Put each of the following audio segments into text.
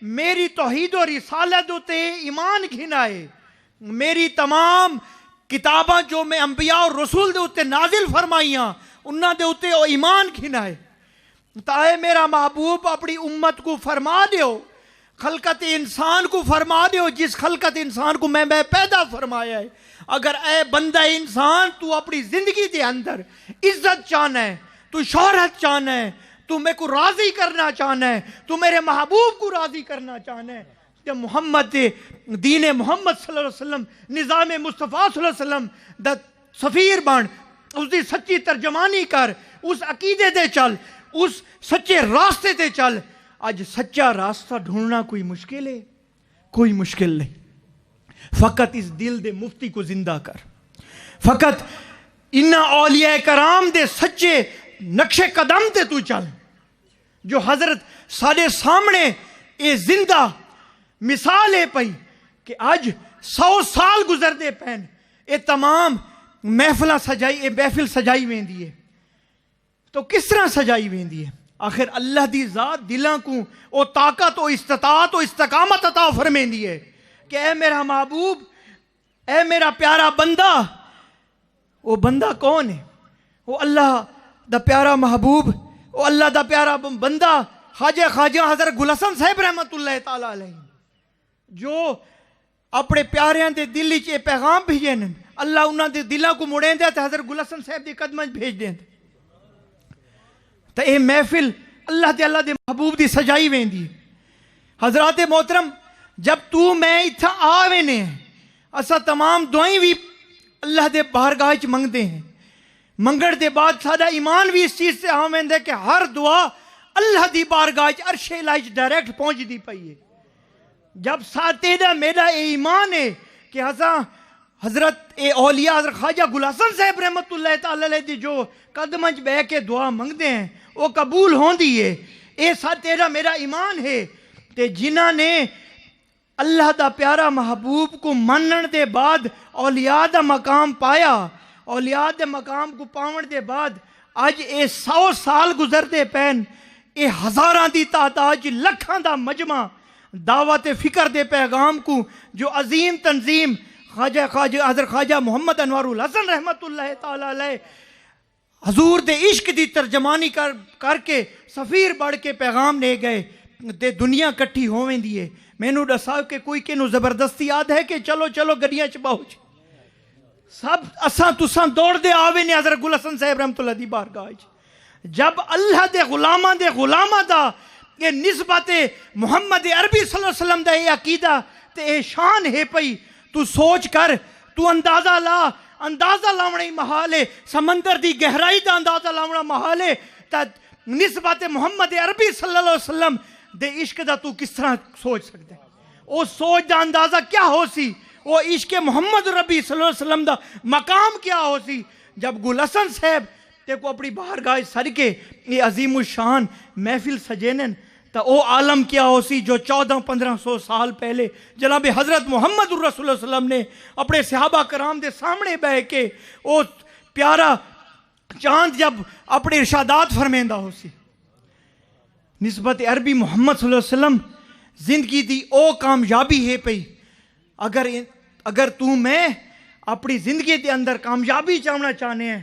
मेरी तौहीद और रिसालत उते ईमान घिनाए, मेरी तमाम किताबां जो मैं अंबिया और रसूल दे उत्ते नाजिल फरमाइयां उन्हां दे उत्ते ओ ईमान घिनाए। ताए मेरा महबूब अपनी उम्मत को फरमा दियो, खलकत इंसान को फरमा दियो जिस खलकत इंसान को मैं पैदा फरमाया है। अगर ए बंदा इंसान तू अपनी जिंदगी के अंदर इज्जत चाहना है, तू शोहरत चाहना है, तू मेरे को राजी करना चाहना है, तू मेरे महबूब को राजी करना चाहना है, तो मोहम्मद दीन मोहम्मद सल्लल्लाहु अलैहि वसल्लम निज़ाम मुस्तफ़ा सल्लल्लाहु अलैहि वसल्म दा सफ़ीर बन, उसकी सच्ची तर्जमानी कर, उस अकीदे दे चल, उस सच्चे रास्ते ते चल। आज सच्चा रास्ता ढूंढना कोई मुश्किल है? कोई मुश्किल नहीं। फ़कत इस दिल दे मुफ्ती को जिंदा कर, फ़कत इन्ना औलिया कराम दे सच्चे नक्शे कदम ते तू चल, जो हजरत साढ़े सामने ये जिंदा मिसाल है पई कि आज 100 साल गुजरते पैन ये तमाम महफिल सजाई, ये महफिल सजाई वेंदी है। तो किस तरह सजाई वेंदी है? आखिर अल्लाह दी ज़ात दिलों को वो ताकत और इस्तात और इस्तकामत अता फरमेंदी है कि ए मेरा महबूब, ए मेरा प्यारा बंदा। वो बंदा कौन है? वो अल्लाह दा प्यारा महबूब, वो अल्लाह दा प्यारा बंदा ख्वाजा हज़रत गुल हसन साहब रहमतुल्लाह तआला अलैह, जो अपने प्यारियां दे दिल च पैगाम भेजे न, अल्लाह उन्होंने दिलों को मुड़ेंदे तो हज़रत गुल हसन साहब के कदम भेज देंदे। तो ये महफिल अल्लाह दे महबूब की सजाई वेंदी। हजरात मोहतरम, जब तू मैं इत्थे आवे ने असा तमाम दुआई भी अल्लाह दे बारगाह च मंगते हैं। मंगण के बाद साडा ईमान भी इस चीज़ से आवेंदा कि हर दुआ अल्लाह की बारगाह च अर्शे इलाही डायरैक्ट पहुँचती पई है। जब तेरा मेरा ये ईमान है कि असा हजरत ए औलिया हजरत ख्वाजा गुल हसन साहब रहमतुल्लाह तआला अलैह दी जो कदम च बह के दुआ मंगते हैं वो कबूल होंदी है, ये तेरा मेरा ईमान है। ते जिन्हां ने अल्लाह दा प्यारा महबूब को मनण दे बाद औलिया दा मकाम पाया, औलिया दे मकाम को पावन दे बाद अज ये 100 साल गुजरते पैन, ये हज़ारां दी तादाद लखां दा मजमा दावत फिक्र दे पैगाम को जो अजीम तंजीम ख्वाजा हज़रत ख्वाजा मोहम्मद अनवारुल हसन रहमतुल्लाह तआला अलैह हजूर दे इश्क की तर्जमानी करके सफ़ीर बढ़ के पैगाम ले गए ते दुनिया इकट्ठी हो वेंदी है। मैनू दसा कि कोई किनू जबरदस्ती याद है कि चलो चलो गड्डियां च बाहो, सब असा तुसा दौड़ते आवे ने हज़रत गुल हसन साहब रहमतुल्लाह दी बारगाह च। जब अल्लाह दे गुलामां दा ये निस्बत मुहम्मद अरबी सल्लल्लाहु अलैहि वसल्लम दा ये अकीदा ते ये शान है पई, तू सोच कर, तू अंदाजा ला, अंदाजा लावना ही महाल है, समंदर की गहराई का अंदाजा लावना महाल है। निस्बत मुहम्मद अरबी सल्लल्लाहु अलैहि वसल्लम दे इश्क दा तू किस तरह सोच सकता है? वो सोच का अंदाजा क्या हो सी? वो इश्क मुहम्मद रबी सल्लल्लाहु अलैहि वसल्लम दा मकाम क्या हो सी? जब गुल हसन साहब ते को अपनी बारगाह सर के ये अजीम शान महफिल सजेनन, तो वो आलम क्या हो सी जो 1400-1500 साल पहले जनाब हज़रत मोहम्मद रसूलुल्लाह सल्लल्लाहु अलैहि वसल्लम ने अपने सहाबा कराम के सामने बह के वो प्यारा चांद जब अपने इरशादात फरमेंदा हो सी। निस्बत अरबी मोहम्मद सल्लल्लाहु अलैहि वसल्लम जिंदगी की ओ कामयाबी है पई। अगर तू मैं अपनी जिंदगी के अंदर कामयाबी चाहना चाहने हैं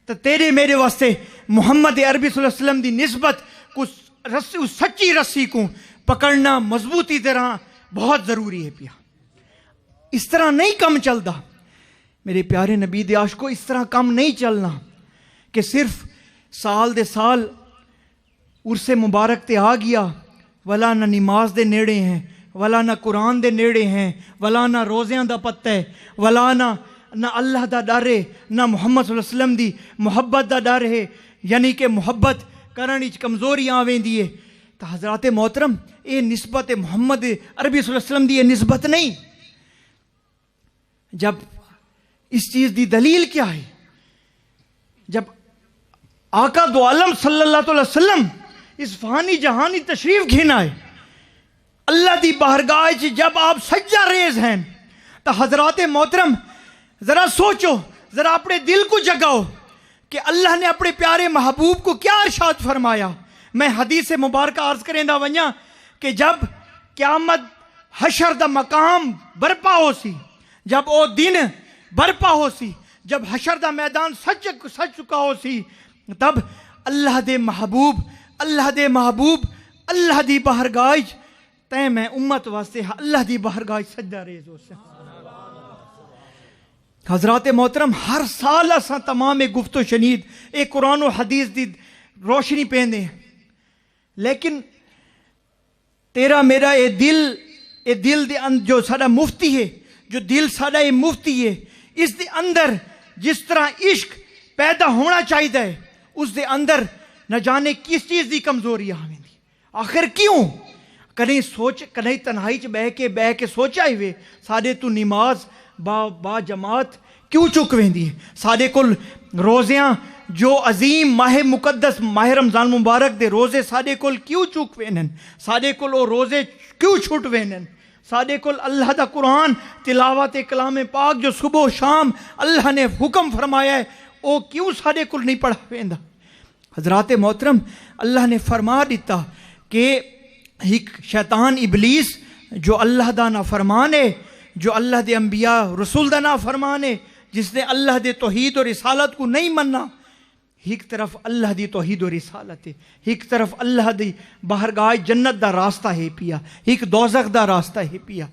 तो तेरे मेरे वास्ते मोहम्मद अरबी सल्लल्लाहु अलैहि वसल्लम की निस्बत कुछ रस्सी, उस सच्ची रस्सी को पकड़ना मजबूती तरह बहुत ज़रूरी है पिया। इस तरह नहीं कम चलता मेरे प्यारे नबी दे आशिको, इस तरह कम नहीं चलना कि सिर्फ साल दे साल उर्से मुबारक ते आ गया, वला ना नमाज दे नेड़े हैं, वला ना कुरान दे नेड़े हैं, वला ना रोज़ियां दा पत्ता है, वला ना अल्लाह दा डर है, ना मुहम्मद सल्लल्लाहु अलैहि वसल्लम दी मुहब्बत दा डर है, यानी कि मुहब्बत करने कमज़ोरी आ वेंदी है। तो हज़रात मोहतरम, ये निस्बत मोहम्मद अरबी सल्लल्लाहु अलैहि वसल्लम दी ये निस्बत नहीं। जब इस चीज़ की दलील क्या है? जब आका दो आलम सल्लल्लाहु अलैहि वसल्लम इस फ़ानी जहानी तशरीफ़ घेना है अल्लाह की बारगाह च, जब आप सज्जा रेज़ हैं तो हज़रात मोहतरम ज़रा सोचो, ज़रा अपने दिल को जगाओ कि अल्लाह ने अपने प्यारे महबूब को क्या इरशाद फरमाया। मैं हदीस मुबारक अर्ज करेंदा वन्या कि जब क्यामत हशर दा मकाम बरपा हो सी, जब वो दिन बरपा हो सी, जब हशर दा मैदान सच चुका हो सी, तब अल्लाह दे महबूब अल्लाह दी बारगाह तै मैं उम्मत वास्ते अल्लाह दी बारगाह सजदा रेज़ हो से। हजरात मोहतरम, हर साल असा तमाम गुफ्तो शनीद एक कुरान और हदीस दी रोशनी पेंदे, लेकिन तेरा मेरा ये दिल दे अंदर जो साडा मुफ्ती है, जो दिल साडा ये मुफ्ती है, इस दे अंदर जिस तरह इश्क पैदा होना चाहिए, उस दे अंदर न जाने किस चीज़ की कमजोरी आवेंदी। आखिर क्यों? कहीं तन्हाई च बह के सोचा ही वे साडे तू नमाज बा जमात क्यों चुक वेंदी है? साडे कोल रोज़ियां जो अजीम माह मुकद्दस माह रमज़ान मुबारक दे रोज़े साडे कोल क्यों चुक वेनन? साडे कोल वो रोज़े क्यों छुट वेनन? साडे कोल अल्लाह दा कुरान तिलावत कलाम पाक जो सुबह शाम अल्लाह ने हुक्म फरमाया है, वो क्यों साडे कोल नहीं पढ़ा वेंदा? हजरात मोहतरम, अल्लाह ने फरमा दिता कि एक शैतान इबलीस जो अल्लाह दा ना फरमान है, जो अल्लाह दे अंबिया रसूल दा ना फरमान है, जिसने अल्लाह दे तौहीद और रिसालत को नहीं मनना, एक तरफ अल्लाह दी तौहीद और रिसालत है, एक तरफ अल्लाह दी बाहरगाह जन्नत दा रास्ता है पिया, एक दोज़ख दा रास्ता है पिया।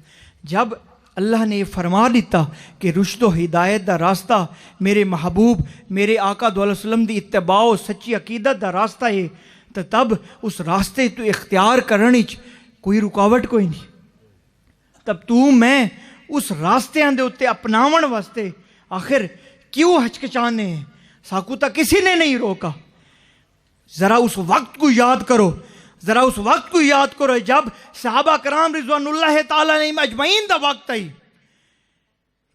जब अल्लाह ने फरमा दिता कि रुश्द व हिदायत दा रास्ता मेरे महबूब मेरे आका दो अलैहि वसल्लम दी इत्तबा और सच्ची अकीदत दा रास्ता है, तो तब उस रास्ते तो इख्तियार करने कोई रुकावट कोई नहीं। तब तू मैं उस रास्ते दे उत्ते अपनावन वास्ते आखिर क्यों हचकिचाने हैं? साकू तक किसी ने नहीं रोका। जरा उस वक्त को याद करो, जरा उस वक्त को याद करो जब सहाबा कराम रिज़वानुल्लाह ताला अलैहिम अजमईन दा वक्त आई।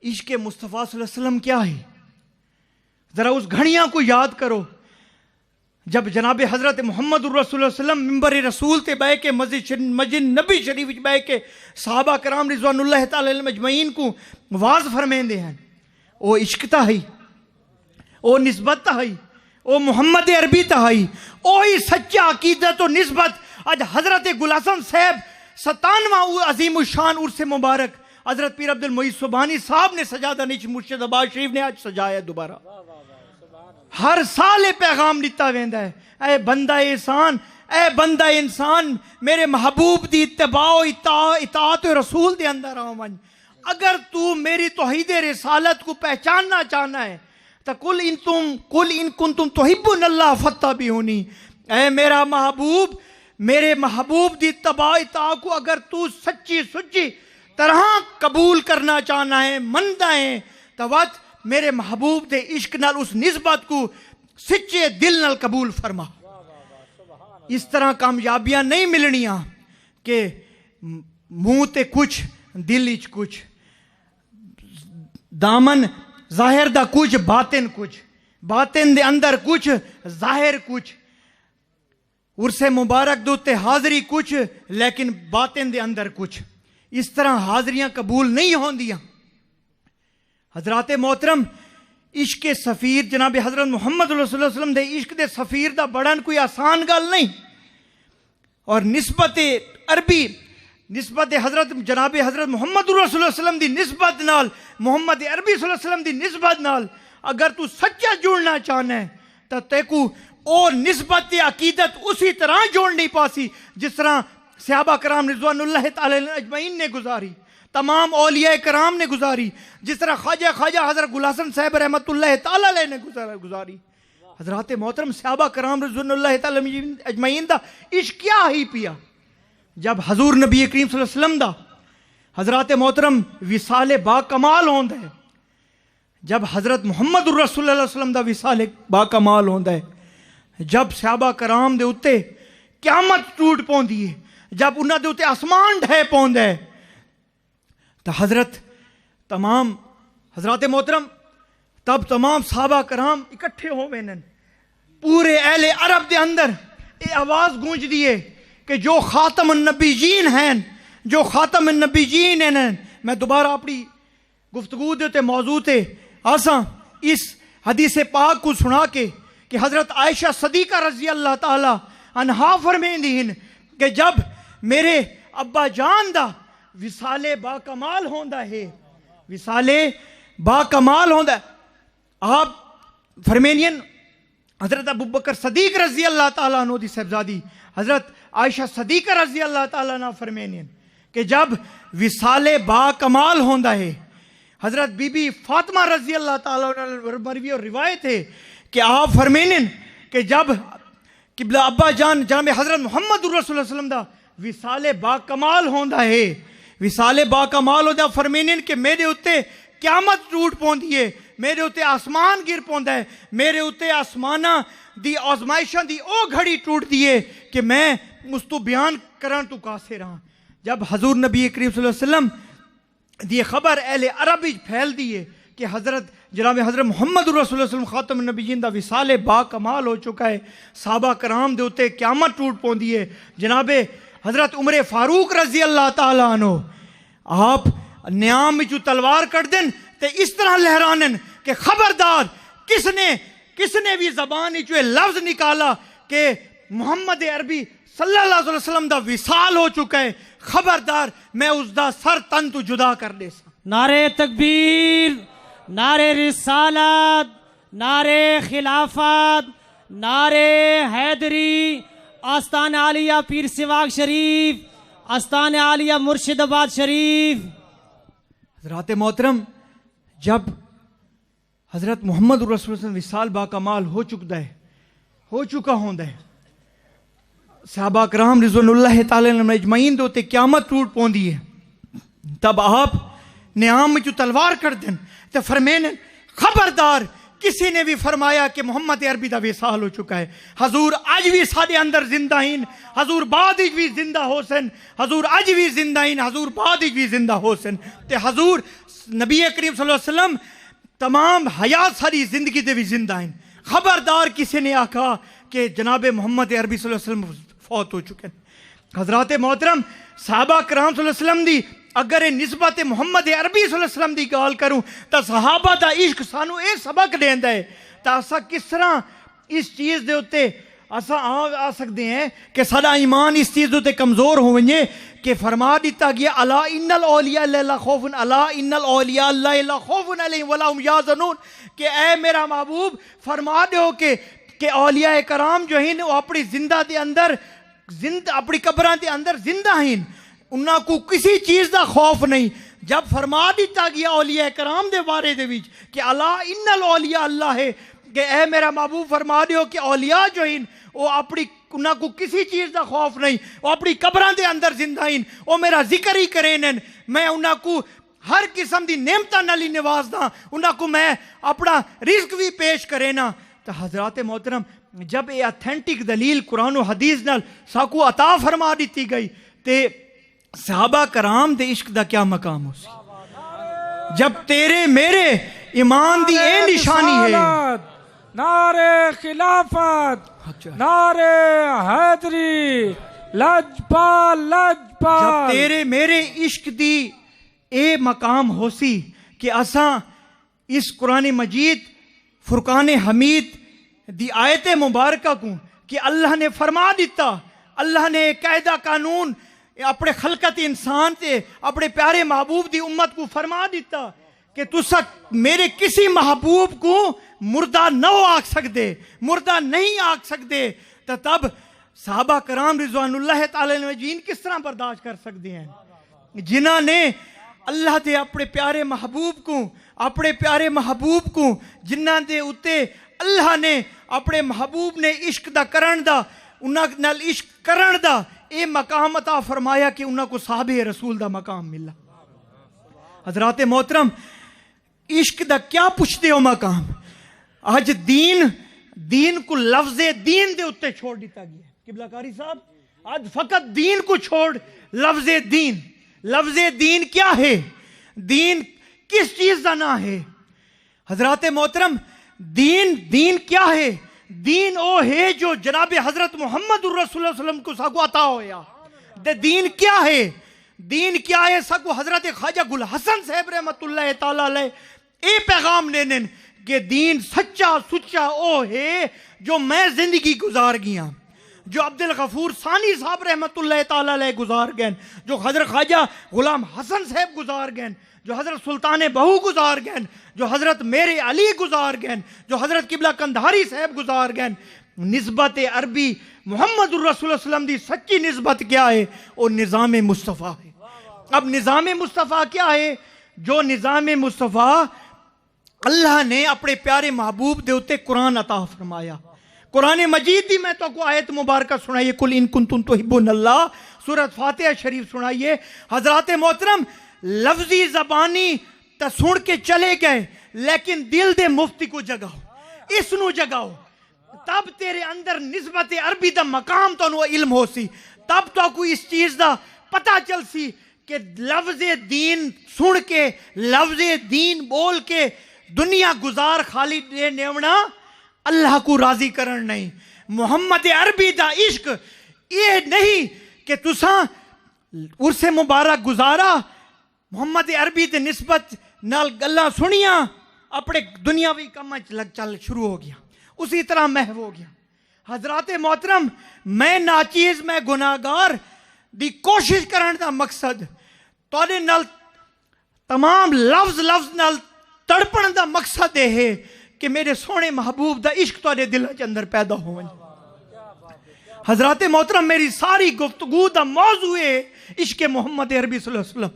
इश्क़ मुस्तफ़ा सल्लल्लाहु अलैहि वसल्लम क्या है? जरा उस घड़ियां को याद करो जब जनाब हज़रत मोहम्मद रसूलुल्लाह सल्लम मिंबर रसूल ते बह के मस्जिद नबी शरीफ बह के सहाबा कराम रिज़वानुल्लाह ताला अलैहिम अजमईन को वाज फरमेंदे हैं। ओ इश्क ता है, ओ निस्बत ता है, ओ मोहम्मद अरबी ता है, ओ ही सच्चा अकीदत और निस्बत। आज हजरत गुलहसन साहब 97वां अजीम शान उर्स मुबारक हजरत पीर अब्दुल मुईज़ सुबहानी साहब ने सजादा निच मुर्शिदाबाद शरीफ ने आज सजाया दोबारा। हर साल ये पैगाम दिता वेंदा है, ए बंदा इंसान, ए बंदा इंसान, मेरे महबूब दी इत्तबाओ इताअत रसूल दे अंदर आओ मन। अगर तू मेरी तौहीद रिसालत को पहचानना चाहना है तो कुल इन कुंतुम तुहिब्बुनल्लाह फत्तबिऊनी, ए मेरा महबूब, मेरे महबूब दी इत्तबा इताअत को अगर तू सच्ची सुच्ची तरह कबूल करना चाहना है, मनदा है, तो वत मेरे महबूब दे इश्क नाल उस निस्बत को सच्चे दिल नाल कबूल फरमा। इस तरह कामयाबियां नहीं मिलनियां कि मुंह ते कुछ दिल इच कुछ, दामन जाहिर दा कुछ बातिन कुछ, बातिन दे अंदर कुछ जाहिर कुछ। उर्से मुबारक दे उत्ते हाजरी कुछ लेकिन बातिन दे अंदर कुछ। इस तरह हाजरियां कबूल नहीं होंदियां। हजरात मोहतरम, इश्क सफ़ीर जनाब हजरत मोहम्मद रसूलुल्लाह सल्लल्लाहु अलैहि वसल्लम दे इश्क दे सफ़ीर दा बढ़न कोई आसान गल नहीं। और निस्बत अरबी, निस्बत हजरत जनाब हजरत मोहम्मद रसूलुल्लाह सल्लल्लाहु अलैहि वसल्लम दी निस्बत नाल, मोहम्मद अरबी सल्लल्लाहु अलैहि वसल्लम दी निस्बत नाल अगर तू सच्चा जुड़ना चाहना है तो तेकू ओ निस्बत अकीदत उसी तरह जोड़नी पासी जिस तरह सहाबा कराम रिज़वानुल्लाह ताला अजमईन ने गुजारी, तमाम औलिया कराम ने गुजारी, जिस तरह ख्वाजा हजरत गुलहसन साहब रहमतुल्लाह ताला अलैह ने गुजारी। हजरात मोहतरम, सहाबा कराम रिज़वानुल्लाह ताला अजमईन दा इश्क क्या ही पिया जब हजूर नबी करीम सल्लल्लाहु अलैहि वसल्लम दा हजरात मोहतरम विसाले बा कमाल होंदा है, जब हजरत मोहम्मद रसूलुल्लाह सल्लल्लाहु अलैहि वसल्लम दा विसाले बा कमाल होंदा है, जब सहाबा कराम दे उत्ते क़यामत टूट पौंदी है, जब उन्हां दे उत्ते आसमान ढह पौंदा है, तो हजरात मोहतरम तब तमाम सहाबा कराम इकट्ठे हो वेनन। पूरे अहले अरब दे अंदर ये आवाज़ गूंज दी है कि जो खातमुन नबीयीन हैं, जो खातमुन नबीयीन हैं। मैं दोबारा अपनी गुफ्तगू दे मौजू थे आसा इस हदीस पाक को सुना के कि हजरत आयशा सदीका रजी अल्लाह ताला अन्हा फरमेंदी हैं कि जब मेरे अब्बा जान दा विसाले बा कमाल होंदा है, विसाले बा कमाल होंदा है। आप फरमेनियन हजरत अबू बकर सदीक रजी अल्लाह ताला अन्हु दी साहबजादी हजरत आयशा सदीका रजी अल्लाह ताला अन्हा फरमेनियन कि जब विसाले बा कमाल होंदा है, हजरत बीबी फातिमा रजी अल्लाह ताला अन्हा मरवी और रिवायत है कि आप फरमेनिन कि जब किबला अब्बा जान जनाब हजरत मोहम्मद रसूलुल्लाह सल्लल्लाहु अलैहि वसल्लम दा विसाले बा कमाल होंदा है, विसाले बा कमाल होंदा फरमेनिन कि मेरे उत्ते क्यामत टूट पौंदी है, मेरे उत्ते आसमान गिर पौंदा है, मेरे उत्ते आसमाना दी आजमाइशां दी ओ घड़ी टूटदी है कि मैं उस तो बयान करन तो कासिर हां। जब हजूर नबी करीम सल्लल्लाहु अलैहि वसल्लम दी खबर अहले अरब विच फैल दी है कि जनाब हजरत मोहम्मद रसूलुल्लाह सल्लल्लाहु अलैहि वसल्लम खातम नबीयीन दा विसाले बा कमाल हो चुका है, साहबा कराम दे उत्ते क्यामत टूट पौंदी है। जनाबे हजरत उमर फारूक रजी अल्लाह ताला अन्हु आप न्याम विचों तलवार कट देन ते इस तरह लहरानन कि खबरदार किसने भी जबान विचों लफ्ज निकाला कि मोहम्मद अरबी सल्लल्लाहु अलैहि वसल्लम दा विसाल हो चुका है, खबरदार मैं उसका सर तन तो जुदा कर दे। नारे तकबीर, नारे रिसालत, नारे खिलाफत, नारे हैदरी, आस्तान आलिया पीर सिवाग शरीफ, आस्तान आलिया मुर्शिदाबाद शरीफ। हजरत मोहतरम, जब हजरत मोहम्मद रसूलुल्लाह विसाल बा कमाल हो चुका होंदा है, सहाबा कराम रिज़वानुल्लाह ताला अलैहिम अजमईन दे उत्ते क़यामत टूट पौंदी है, तब आप न्याम विचों तलवार कर देन ते फरमेन खबरदार किसी ने भी फरमाया कि मोहम्मद अरबी दा विसाल हो चुका है, हजूर अज भी साडे अंदर जिंदा हैं, हजूर बाद विच भी जिंदा हो सन, हजूर अज भी जिंदा हैं, हजूर बाद विच भी जिंदा हो सन। ते हजूर नबी करीम सल्लल्लाहु अलैहि वसल्लम तमाम हयात सारी जिंदगी दे भी जिंदा हैं, खबरदार किसी ने आखा कि जनाब मोहम्मद अरबी सल्लल्लाहु अलैहि वसल्लम फौत हो चुके हैं। हजरत मोहतरम साहबा कराम सल्लल्लाहु अलैहि वसल्लम दी अगर निस्बत मोहम्मद अरबी सल्लल्लाहु अलैहि वसल्लम दी गाल करूं तो सहाबा दा इश्क सानू एक सबक देंदा है तो असा किस तरह इस चीज़ दे उत्ते असा आ सकते हैं कि साडा ईमान इस चीज़ दे उत्ते कमज़ोर हो वने कि फरमा दिता गया अला इन्नल औलिया ला खौफुन अला इन्नल औलिया ला खौफुन अलैहिम वला हुम याज़नून कि ए मेरा महबूब फरमा दो कि औलिया कराम जो हैं वो अपनी जिंदा दे अंदर अपनी कब्रां दे अंदर जिंदा हैं, उन्हां को किसी चीज़ का खौफ नहीं। जब फरमा दिता गया औलिया कराम दे बारे दे विच कि अला इन्नल औलिया अल्लाह है कि ए मेरा महबूब फरमा दो कि औलिया जो हैं वो अपनी उन्हां को किसी चीज़ का खौफ नहीं, वो अपनी कब्रां दे अंदर जिंदा हैं, वो मेरा जिक्र ही करें, मैं उन्हां को हर किस्म की नेमतां नाल ही नवाजदा, उन्हां को मैं अपना रिस्क भी पेश करे ना। तो हजरत मोहतरम जब ये ऑथेंटिक दलील कुरान और हदीस नाल साकू अता फरमा दी गई तो सहाबा कराम दे इश्क दा क्या मकाम हो सी। जब तेरे मेरे ईमान दी ए निशानी है, नारे खिलाफत, नारे हैदरी, लजपाल लजपाल, जब तेरे मेरे इश्क दी ए मकाम हो सी कि असा इस कुरान मजीद फुरकान हमीद दी आयत मुबारक को कि अल्लाह ने फरमा दिता, अल्लाह ने कायदा कानून अपने खलकत इंसान से अपने प्यारे महबूब दी उम्मत को फरमा दिता कि तुसा मेरे किसी महबूब को मुर्दा न आख सकते, मुर्दा नहीं आख सकते। तो तब सहाबा कराम रिज़वानुल्लाह ताला अलैहिम किस तरह बर्दाश्त कर सकते हैं जिन्हों ने अल्लाह के अपने प्यारे महबूब को जिन्हों के उत्ते अल्लाह ने अपने महबूब ने इश्क दा करन दा उन्हां नाल इश्क करन दा ये मकाम अता फरमाया कि उन्हां को साहबे रसूल दा मकाम मिला। हजरत मोहतरम इश्क दा क्या पुछते हो मकाम, आज दीन को लफ्ज़े दीन दे उत्ते छोड़ दिता गया। किबला कारी साहब आज फकत दीन को छोड़ लफ्ज़े दीन क्या है, दीन किस चीज का ना है। हजरत मोहतरम दीन क्या है, दीन वो है जो जनाब हजरत मोहम्मद रसूलुल्लाह सल्लल्लाहु अलैहि वसल्लम को साकू अता होया। दीन क्या है, दीन क्या है साकू हजरत ख्वाजा गुल हसन साहब रहमतुल्लाह ताला अलैह ये पैगाम लेने कि दीन सच्चा सुच्चा ओ है जो मैं जिंदगी गुजार गया, जो अब्दुल गफूर सानी साहब रहमतुल्लाह ताला अलैह गुजार गए, जो हजरत ख्वाजा गुलाम हसन साहब गुजार गए, जो हजरत सुल्तान बहू गुजार गए, जो हजरत मेरे अली गुजार गए, जो हजरत किबला कंधारी साहब गुजार गए। निस्बत अरबी मोहम्मद रसूलुल्लाह सल्लल्लाहु अलैहि वसल्लम दी सच्ची निस्बत क्या है? वो निज़ाम मुस्तफ़ा है। अब निज़ाम मुस्तफ़ा क्या है? जो निज़ाम मुस्तफ़ा अल्लाह ने अपने प्यारे महबूब दे उत्ते कुरान अता फरमाया। कुरान मजीद दी मैं तो को आयत मुबारक सुनाइए, कुल इन कुंतुम तुहिब्बुनल्लाह, सूरत फातिहा शरीफ सुनाइए। हजरात मोहतरम, लफ्जी ज़बानी तो सुन के चले गए, लेकिन दिल दे मुफ्ती को जगाओ, इसनू जगाओ, तब तेरे अंदर निस्बत अरबी दा मकाम तो इल्म हो सी, तब तो कोई इस चीज दा पता चल सी कि लफ्ज़े दीन सुन के, लफ्ज़े दीन बोल के दुनिया गुजार खाली दे नेवना अल्लाह को राजी करन नहीं। मोहम्मद अरबी दा इश्क ये नहीं कि तुसा उर्से मुबारक गुजारा, मोहम्मद अरबी दे निस्बत नाल गल्लां सुनिया, अपने दुनियावी काम लग चल शुरू हो गया, उसी तरह महव हो गया। हजरात मोहतरम, मैं नाचीज, मैं गुनाहगार दी कोशिश करने का मकसद तुहाडे नाल तमाम लफ्ज लफ्ज नाल तड़पण का मकसद यह है कि मेरे सोने महबूब का इश्क तुहाडे दिल के अंदर पैदा हो। हजरात मोहतरम, मेरी सारी गुफ्तगू का मौजू है इश्क मोहम्मद अरबी सल्लल्लाहु अलैहि वसल्लम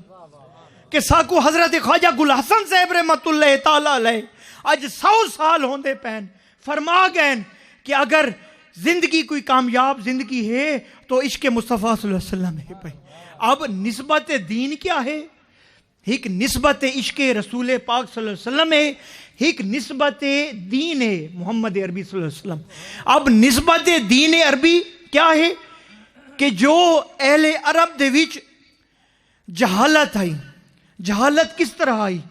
के साकू हजरत ख्वाजा गुल हसन साहब रहमतुल्लाह ताला अलैह अज 100 साल होंदे पैन फरमा गए कि अगर जिंदगी कोई कामयाब जिंदगी है तो इश्क मुस्तफ़ा सल्लल्लाहु अलैहि वसल्लम है भाई। अब निस्बत दीन क्या है? एक निस्बत इश्क रसूल पाक सल्लल्लाहु अलैहि वसल्लम है, एक निस्बत दीन है मोहम्मद अरबी सल्लल्लाहु अलैहि वसल्लम। अब निस्बत दीन अरबी क्या है कि जो अहले अरब दे विच जहालत आई, जहालत किस तरह आई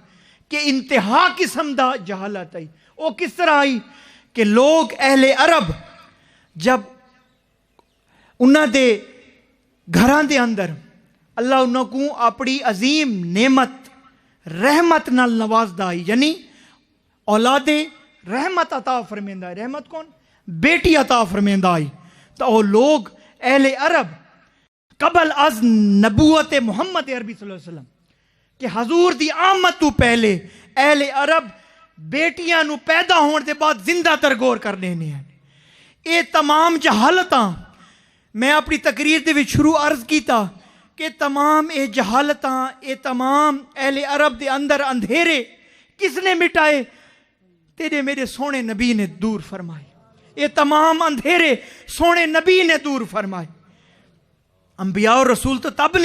कि इंतहा किस्म दा जहालत आई। वो किस तरह आई कि लोग अहले अरब जब उन्होंने दे घरां दे अंदर अल्लाह उन्होंने अपनी अजीम नेमत रहमत नाल नवाजदा आई, यानी औलादे रहमत अता फरमेंदा है। रहमत कौन? बेटी अता फरमेंदा आई। तो वो लोग अहले अरब कबल अज नबूवत मोहम्मद अरबी सल्लल्लाहु अलैहि वसल्लम कि हजूर दी आमद तो पहले अहले अरब बेटियां नू पैदा होने के बाद जिंदा तरगोर करने हैं। ये तमाम जहालतां मैं अपनी तकरीर दे विच शुरू अर्ज किया कि तमाम ये जहालतां, ये तमाम अहले अरब दे अंदर अंधेरे किसने मिटाए? तेरे मेरे सोने नबी ने दूर फरमाए। ये तमाम अंधेरे सोने नबी ने दूर फरमाए। अंबिया और रसूल तो तब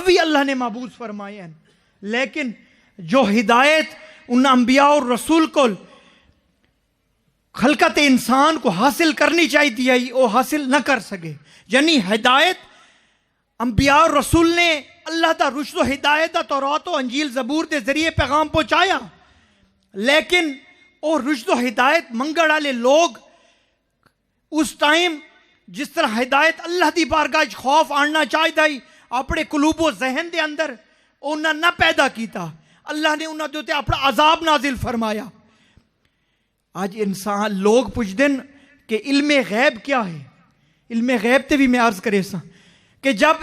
भी अल्लाह ने महबूस फरमाए हैं, लेकिन जो हिदायत उन अंबिया और रसूल को खलकत इंसान को हासिल करनी चाहिए वो हासिल न कर सके। यानी हिदायत अंबिया और रसूल ने अल्लाह का रुश्द हिदायत तौरात और अंजील ज़बूर के जरिए पैगाम पहुँचाया, लेकिन वो रुश्द हिदायत मंगण वाले लोग उस टाइम जिस तरह हिदायत अल्लाह की बारगाह खौफ आना चाहिए अपने कुलूबो जहन के अंदर उन्हें न पैदा किया, अल्लाह ने उन्होंने उत्ते अपना अजाब नाजिल फरमाया। आज इंसान लोग पुछते हैं कि इल्मे गैब क्या है? इल्मे गैब ते भी मैं अर्ज करे सा कि जब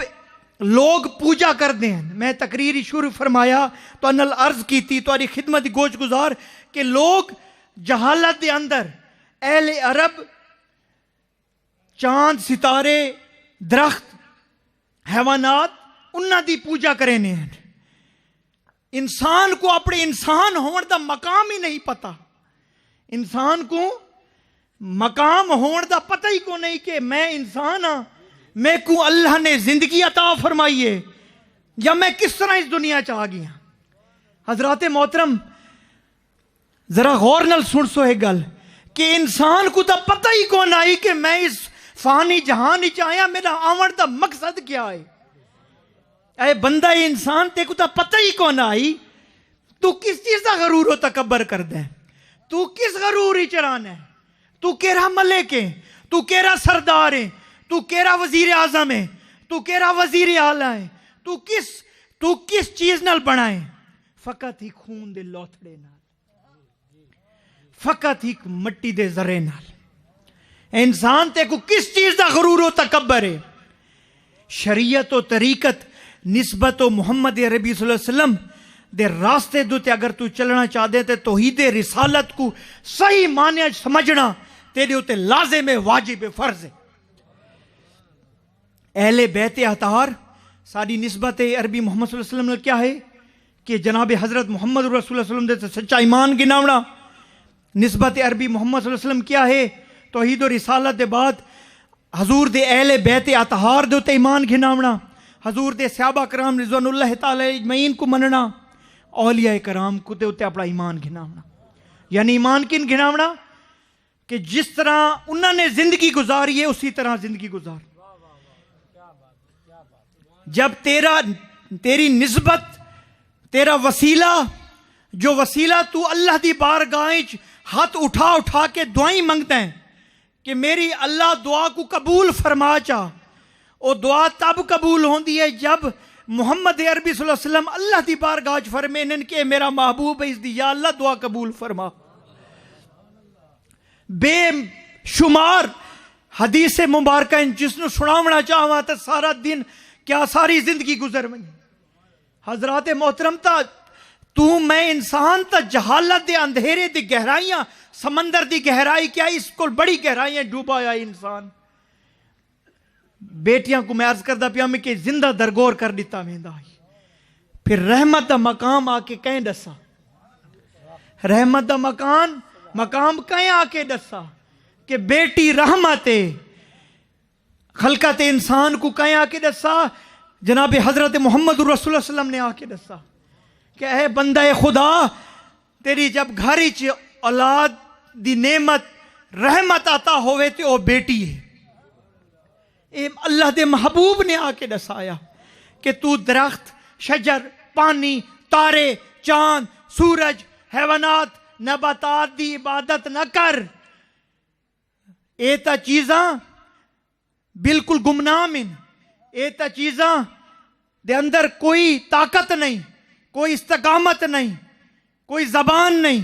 लोग पूजा करते हैं, मैं तकरीर शुरू फरमाया तो अनल अर्ज की थी तो खिदमत गोश गुजार कि लोग जहालत के अंदर अहले अरब चांद सितारे दरख्त हैवानात उन्हां दी पूजा करेने हैं। इंसान को अपने इंसान होने का मकाम ही नहीं पता। इंसान को मकाम होने का पता ही को नहीं कि मैं इंसान हाँ, मैं को अल्लाह ने जिंदगी अता फरमाई है या मैं किस तरह इस दुनिया च आ गया। हजरात मोहतरम, जरा गौर नाल सुन सो एक गल कि इंसान को तो पता ही कौन आई कि मैं इस फानी जहान ही आया, मेरा आवन का मकसद क्या है। ऐ बंदा इंसान ते को तो पता ही कौन आई, तू किस चीज का गरूर हो तकबर कर दे, तू किस गरूर ही चराना है, तू केरा मलिक है, तू केरा सरदार है, तू केरा वजीर आजम है, तू केरा वजीर आला है, तू किस चीज नाल बनाए? फकत ही खून दे लोथड़े नाल, फकत ही मट्टी दे जरे नाल। इंसान ते को किस चीज का गरूर व तकबर है? शरीयत व तरीकत निस्बत मुहम्मद अरबी सल्लल्लाहु अलैहि वसल्लम दे रास्ते दुते अगर तू चलना चाहते तो तौहीद रिसालत को सही माने समझना तेरे उते लाजिम है, वाजिब है, फर्ज है। अहले बैत अतार साड़ी निस्बत अरबी मोहम्मद सल्लल्लाहु अलैहि वसल्लम क्या है कि जनाब हजरत मोहम्मद रसूलुल्लाह सल्लल्लाहु अलैहि वसल्लम दे सच्चा ईमान गिनावना। निस्बत अरबी मोहम्मद सल्लल्लाहु अलैहि वसल्लम क्या है? तौहीद और रिसालत दे बाद हजूर दे अहले बैत अतार दे उते ईमान गिनावना, हजूर दे सहाबा कराम रिज़वानुल्लाह ताला अजमईन को मनना, औलिया कराम को दे उते अपना ईमान गिनावना। यानी ईमान किन गिनावना कि जिस तरह उन्होंने जिंदगी गुजारी है उसी तरह जिंदगी गुजार। जब तेरी निस्बत, तेरा वसीला, जो वसीला तू अल्लाह दी बारगाह हाथ उठा उठा के दुआई मंगता है कि मेरी अल्लाह दुआ को कबूल फरमा चा, वो दुआ तब कबूल होती है जब मोहम्मद अरबी सल्लल्लाहु अलैहि वसल्लम अल्लाह दी बारगाह फरमेन के मेरा महबूब है, इसदी या अल्लाह दुआ कबूल फरमा। बेशुमार हदीस मुबारक जिसनु सुनावना चाहवा तो सारा दिन क्या सारी जिंदगी गुजर वही। हजरात मोहतरम ता तू मैं इंसान ता जहालत दे अंधेरे दी गहराइयां, समंदर दी गहराई क्या इसको बड़ी गहराइयां डूबा आया इंसान। बेटियां को मैं अर्ज करदा पिया मैं कि जिंदा दरगोर कर दिता वेंदा है। फिर रहमत दा मकाम आके कहीं दसा, रहमत दा मकाम कहीं आके दसा कि बेटी रहमत है। खलकत इंसान को कहीं आके दसा, जनाब हजरत मोहम्मद रसूलुल्लाह सल्लल्लाहु अलैहि वसल्लम ने आके दसा कि ऐ बंदा खुदा तेरी जब घर च औलाद दी नेमत रहमत आता होवे तो वह बेटी है। ये अल्लाह दे महबूब ने आके दसाया कि तू दरख्त, शजर, पानी, तारे, चांद, सूरज, हैवानात, नबातात दी इबादत न कर। ये ता चीज़ां बिल्कुल गुमनाम इन, ये ता चीज़ां दे अंदर कोई ताकत नहीं, कोई इस्तकामत नहीं, कोई जबान नहीं।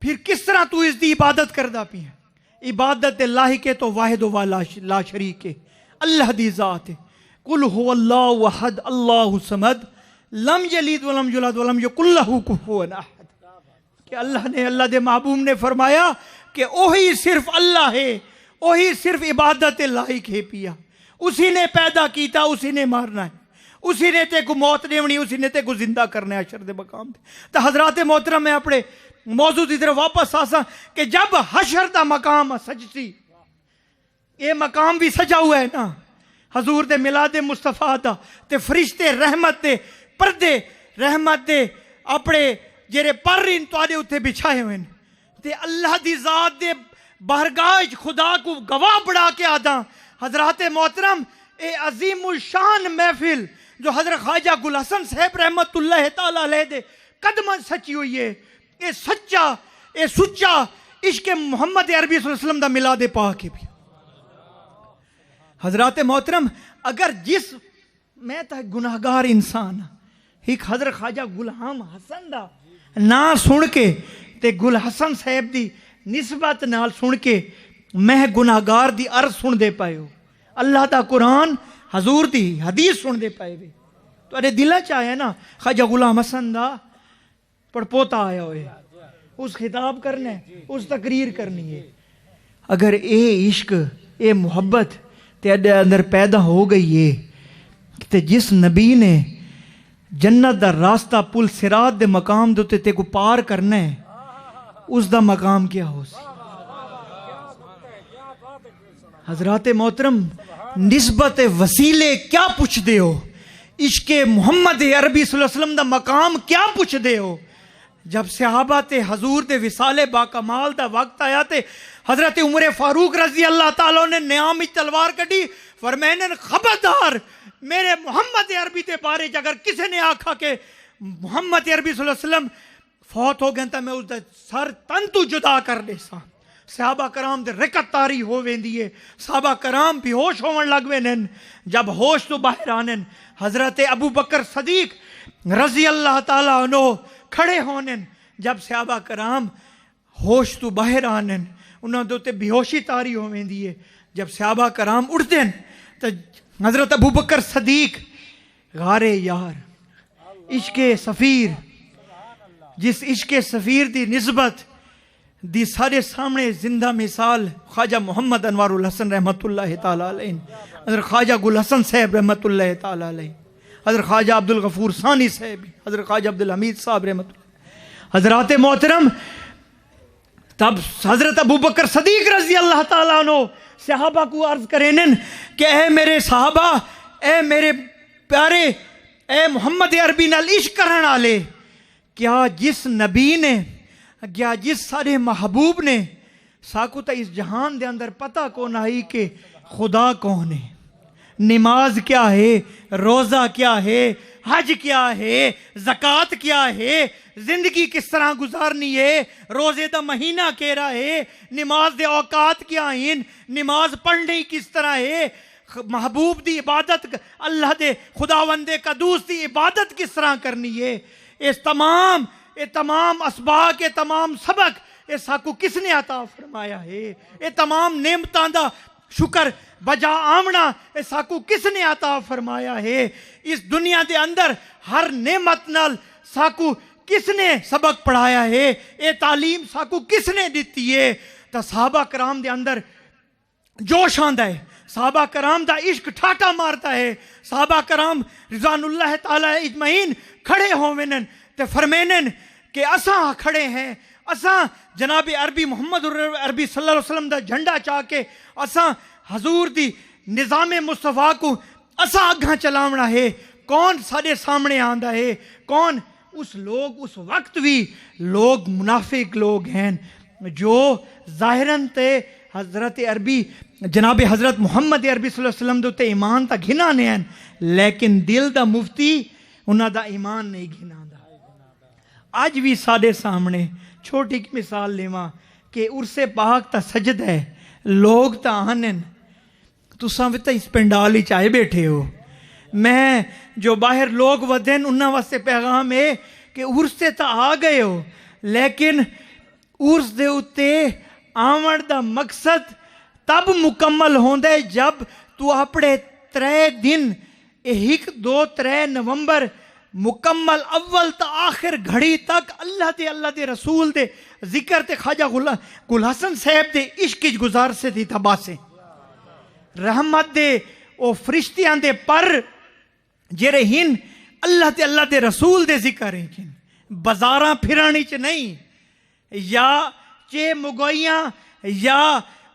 फिर किस तरह तू इसकी इबादत करदा पी है? इबादत लाहिक है तो वाहिद व ला शरीक है, अल्लाह दी जात है। कुल हुवल्लाहु अहद अल्लाहु समद लम यलिद व लम यूलद व लम यकुल लहू कुफुवन अहद। कि अल्लाह ने, अल्लाह दे महबूब ने फरमाया कि वही सिर्फ अल्लाह है, वही सिर्फ इबादत लायक है पिया। उसी ने पैदा किया, उसी ने मारना है, उसी ने ते को मौत देवनी, उसी ने ते को जिंदा करना है हशर दे मकाम। तो हजरात मोहतरम मैं अपने मौजू की तरफ वापस आसा कि जब हशर का मकाम सजसी, ये मकाम भी सजा हुआ है ना हजूर दे मिलाद मुस्तफा दा, ते फरिश्ते रहमत दे पर्दे रहमत दे अपने जेरे पर इन तुहाडे उत्ते बिछाए हुए हैं। ते अल्लाह दी जात दे बारगाह खुदा को गवाह बढ़ा के आदा हजरात मोहतरम ए अजीमुल शान महफिल जो हजरत ख्वाजा गुल हसन साहब रहमतुल्लाह ताला अलैह दे कदमन सची हुई है। ये सच्चा, ये सुच्चा इश्क मोहम्मद अरबी सल्लल्लाहु अलैहि वसल्लम दा मिलाद पाक है भी। हजरात मोहतरम अगर जिस मैं तो गुनाहगार इंसान एक हजरत ख्वाजा गुलाम हसन दा ना सुन के ते गुल हसन साहब दी निस्बत नाल सुन के मैं गुनाहगार दी अर्ज सुन दे पाए हो, अल्लाह दा कुरान हजूर दी हदीस सुन दे पाए वे तो अरे दिल च आया ना ख्वाजा गुलाम हसन दा पड़पोता आया हुए, उस खिताब करना है, उस तकरीर करनी है। अगर ये इश्क, ये मुहब्बत तेरे अंदर पैदा हो गई है ते जिस नबी ने जन्नत दा रास्ता पुल सिरात दे मकाम दे ते को पार करना है, उसका मकाम क्या हो सी। हजरात मोहतरम निस्बत वसीले क्या पुछदे हो, इश्क मुहम्मद अरबी सल्लल्लाहु अलैहि वसल्लम दा मकाम क्या पुछदे हो। जब सहाबा ते हजूर दे विसाले बाकमाल दा वक्त आया ते हजरत उमर फारूक रजी अल्लाह ताला ने न्याम तलवार कटी, फरमाया खबरदार मेरे मोहम्मद अरबी के बारे अगर किसी ने आखा के मोहम्मद अरबी सल्लल्लाहु अलैहि वसल्लम फौत हो गए तो मैं उसका सर तन तू जुदा कर दे सा। सहाबा कराम दे रिकत तारी हो वेंदी है, सहाबा कराम बेहोश होवन लग वेन। जब होश तो बाहर आने हजरत अबू बकर सदीक रजी अल्लाह ताला अन्हु खड़े होने, जब सहाबा कराम होश तो बाहर आने उन्होंने दे उत्ते बेहोशी तारी हो वेंदी है। जब सहाबा कराम उठते हैं तो हजरत अबू बकर सदीक गारे यार इश्के सफ़ीर, जिस इश्के सफ़ीर की निस्बत दी सारे सामने जिंदा मिसाल ख्वाजा मोहम्मद अनवारुल हसन रहमतुल्लाह ताला अलैह, हज़रत ख्वाजा गुल हसन साहब रहमतुल्लाह ताला अलैह, हज़रत ख्वाजा अब्दुल गफूर सानी साहब, हज़रत ख्वाजा अब्दुल हमीद साहब रहमतुल्लाह। हज़रात मोहतरम, तब हज़रत अबू बकर सदीक रज़ी अल्लाह ताला अन्हु सहाबा को अर्ज करेन कि ए मेरे सहाबा, ए मेरे प्यारे, ए मोहम्मद अरबी नाल इश्क करन वाले, क्या जिस नबी ने, क्या जिस सारे महबूब ने साकू तो इस जहान दे अंदर पता कौन आई कि खुदा कौन है, नमाज क्या है, रोज़ा क्या है, हज क्या है, ज़कात क्या है, जिंदगी किस तरह गुजारनी है, रोज़े दा महीना केरा है, नमाज दे औकात क्या हैं, नमाज पढ़नी किस तरह है, महबूब दी इबादत, अल्लाह दे खुदावंदे कदूस दी इबादत किस तरह करनी है, ये तमाम असबाक, ये तमाम सबक ये साकू किसने अता फरमाया है, ये तमाम नेमतां दा शुक्र बजा आमना ये साकू किसने अता फरमाया है। इस दुनिया के अंदर हर नेमत नाल साकू किसने सबक पढ़ाया है, ये तालीम साकू किसने दी है। तो सहाबा कराम के अंदर जोश आंदा है, सहाबा कराम दा इश्क ठाटा मारता है, सहाबा कराम रिज़वानुल्लाह ताला इजमईन खड़े होवेन ते फरमेन कि असां खड़े हैं, असां जनाब अरबी मोहम्मद अरबी सल्लल्लाहु अलैहि वसल्लम दा झंडा चा के असां हजूर दी निज़ाम मुस्तफ़ा को असां अग्गां चलावना है। कौन साढ़े सामने आंदा है, कौन उस वक्त भी लोग मुनाफिक लोग हैं जो ज़ाहिरन ते हज़रत अरबी जनाब हज़रत मोहम्मद अरबी सल्लल्लाहु अलैहि वसल्लम दे उत्ते ईमान तां घिना ने हैं, लेकिन दिल दा मुफ्ती उन्हां दा ईमान नहीं घिनांदा। अज भी साढ़े सामने छोटी मिसाल लेवा कि उर्से पाक ता सजदा है, लोग तो आनन, तुसां भी तो इस पंडाल ही आए बैठे हो, मैं जो बाहर लोग वधन उन्हां वास्ते पैगाम है कि उर्स से तो आ गए हो, लेकिन उर्स दे उत्ते आवन दा मकसद तब मुकम्मल होंदा है जब तू अपने 3 दिन 1, 2, 3 नवंबर मुकम्मल अव्वल तो आखिर घड़ी तक अल्लाह दे रसूल दे जिक्र ते ख्वाजा गुल हसन साहब दे इश्क गुजार से थी तबासे रहमत दे ओ फरिश्तियां दे पर जेरे हिन अल्लाह दे रसूल दे जिक्र है, बाजारां फिरानी च नहीं या चे मुगोइयां या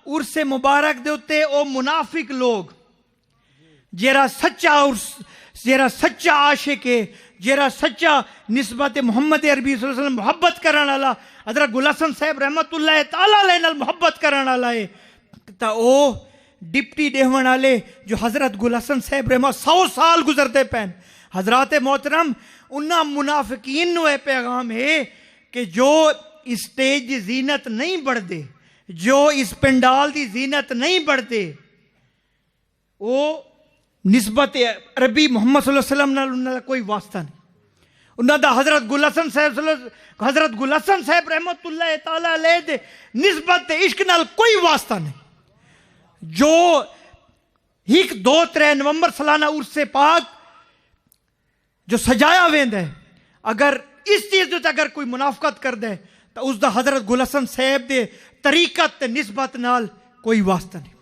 उर्से मुबारक दे उत्ते ओ मुनाफिक लोग जेरा सच्चा उर्स, जेरा सच्चा आशिक है, जेरा सच्चा निस्बत मोहम्मद अरबी सल्लल्लाहु अलैहि वसल्लम मोहब्बत करने वाला हज़रत गुल हसन साहब रहमतुल्लाह ताला अलैह नाल मोहब्बत करने वाला है, तो ओ डिप्टी देवन वाले जो हज़रत गुल हसन साहब रहमत 100 साल गुजरते पैन हज़रात मोहतरम, उन्ना मुनाफिकीन नु यह पैगाम है कि जो इस स्टेज की जीनत नहीं बढ़ते, जो इस पंडाल की जीनत नहीं बढ़ते, वो निस्बत अरबी मोहम्मद सल्लल्लाहु अलैहि वसल्लम नाल उन्हां दा कोई वास्ता नहीं। उन्हां दा हज़रत गुल हसन साहब रहमतुल्लाह ताला अलैह दे निस्बत इश्क नाल कोई वास्ता नहीं। जो 1, 2, 3 नवंबर सालाना उर्से पाक जो सजाया वेंदा है, अगर इस चीज़ दे अगर कोई मुनाफकत कर दे तो उसका हज़रत गुल हसन साहब दे तरीकत ते निस्बत नाल कोई वास्ता नहीं।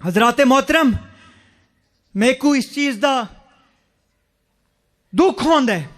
हज़रात मोहतरम, मैं को इस चीज़ का दुख होंदा है